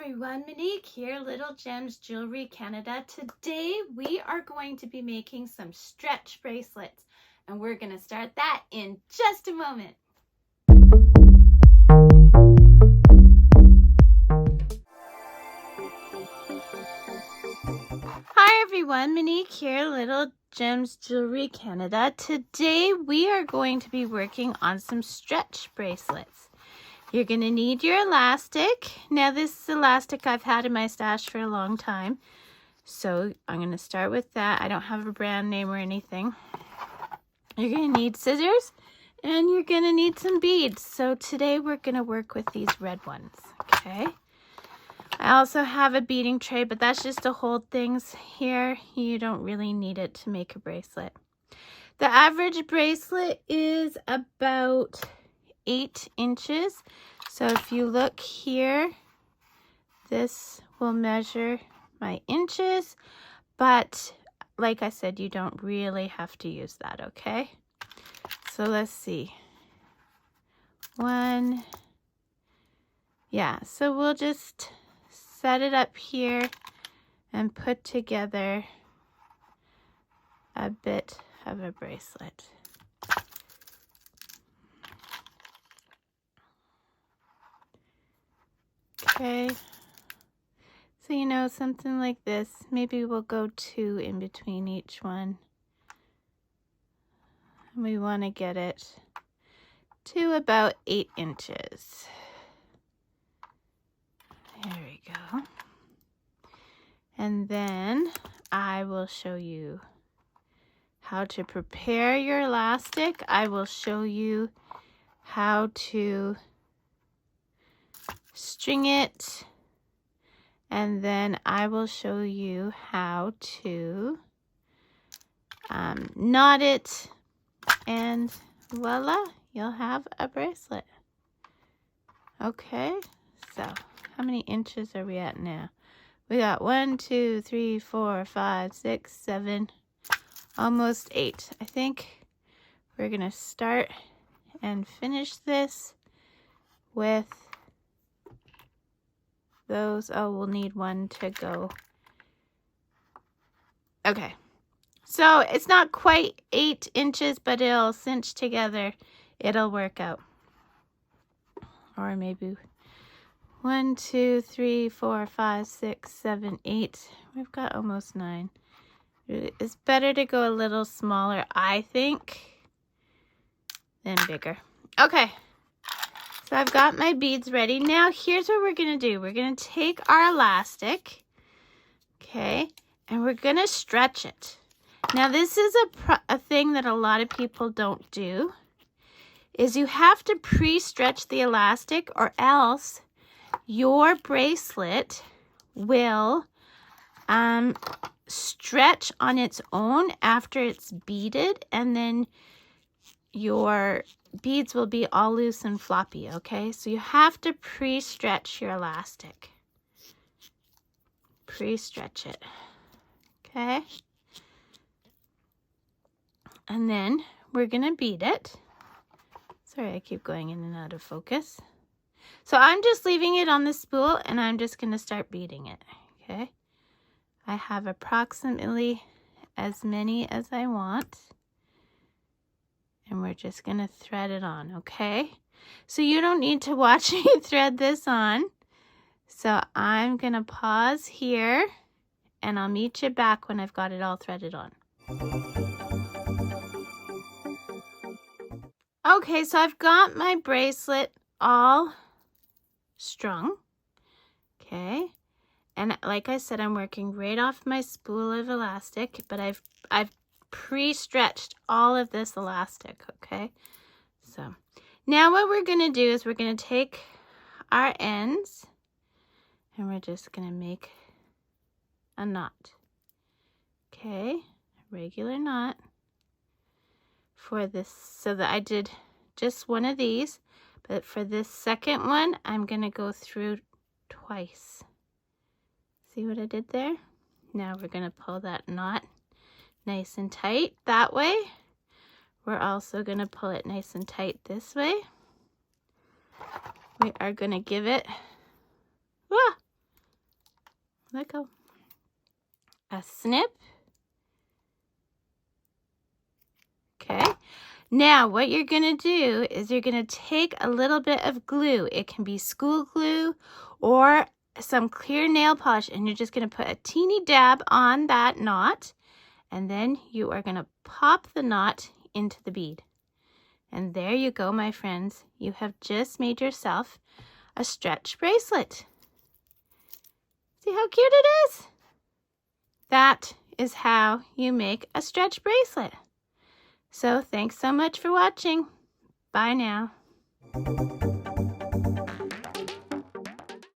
everyone, Monique here, Little Gems Jewelry Canada. Today we are going to be making some stretch bracelets, and we're going to start that in just a moment. Hi everyone, Monique here, Little Gems Jewelry Canada. Today we are going to be working on some stretch bracelets. You're going to need your elastic. Now this is elastic I've had in my stash for a long time. So I'm going to start with that. I don't have a brand name or anything. You're going to need scissors and you're going to need some beads. So today we're going to work with these red ones. Okay. I also have a beading tray, but that's just to hold things here. You don't really need it to make a bracelet. The average bracelet is about 8 inches. So if you look here, this will measure my inches, but like I said, you don't really have to use that, okay? So let's see. So we'll just set it up here and put together a bit of a bracelet. Okay, so something like this. Maybe we'll go 2 in between each one. And we want to get it to about 8 inches. There we go. And then I will show you how to prepare your elastic. I will show you how to string it, and then I will show you how to knot it, and voila, you'll have a bracelet. Okay, so how many inches are we at now? We got 1, 2, 3, 4, 5, 6, 7, almost 8. I think we're gonna start and finish this with those. Oh, we'll need one to go. Okay, so it's not quite 8 inches, but it'll cinch together. It'll work out. Or maybe 1, 2, 3, 4, 5, 6, 7, 8. We've got almost 9. It's better to go a little smaller, I think, than bigger. Okay. So I've got my beads ready. Now here's what we're going to do. We're going to take our elastic, okay, and we're going to stretch it. Now this is a thing that a lot of people don't do, is you have to pre-stretch the elastic, or else your bracelet will stretch on its own after it's beaded, and then your beads will be all loose and floppy, okay? So you have to pre-stretch your elastic. Pre-stretch it, okay? And then we're gonna bead it. Sorry, I keep going in and out of focus. So I'm just leaving it on the spool, and I'm just gonna start beading it, okay? I have approximately as many as I want. And we're just going to thread it on, okay? So you don't need to watch me thread this on. So I'm going to pause here, and I'll meet you back when I've got it all threaded on. Okay, so I've got my bracelet all strung, okay? And like I said, I'm working right off my spool of elastic, but I've pre-stretched all of this elastic, okay? So now what we're going to do is we're going to take our ends and we're just going to make a knot, okay? A regular knot for this, so that I did just one of these, but for this second one I'm going to go through twice. See what I did there? Now we're going to pull that knot nice and tight that way. We're also going to pull it nice and tight this way. We are going to give it let go. A snip. Okay. Now what you're going to do is you're going to take a little bit of glue. It can be school glue or some clear nail polish, and you're just going to put a teeny dab on that knot, and then you are going to pop the knot into the bead. And there you go, my friends. You have just made yourself a stretch bracelet. See how cute it is? That is how you make a stretch bracelet. So thanks so much for watching. Bye now.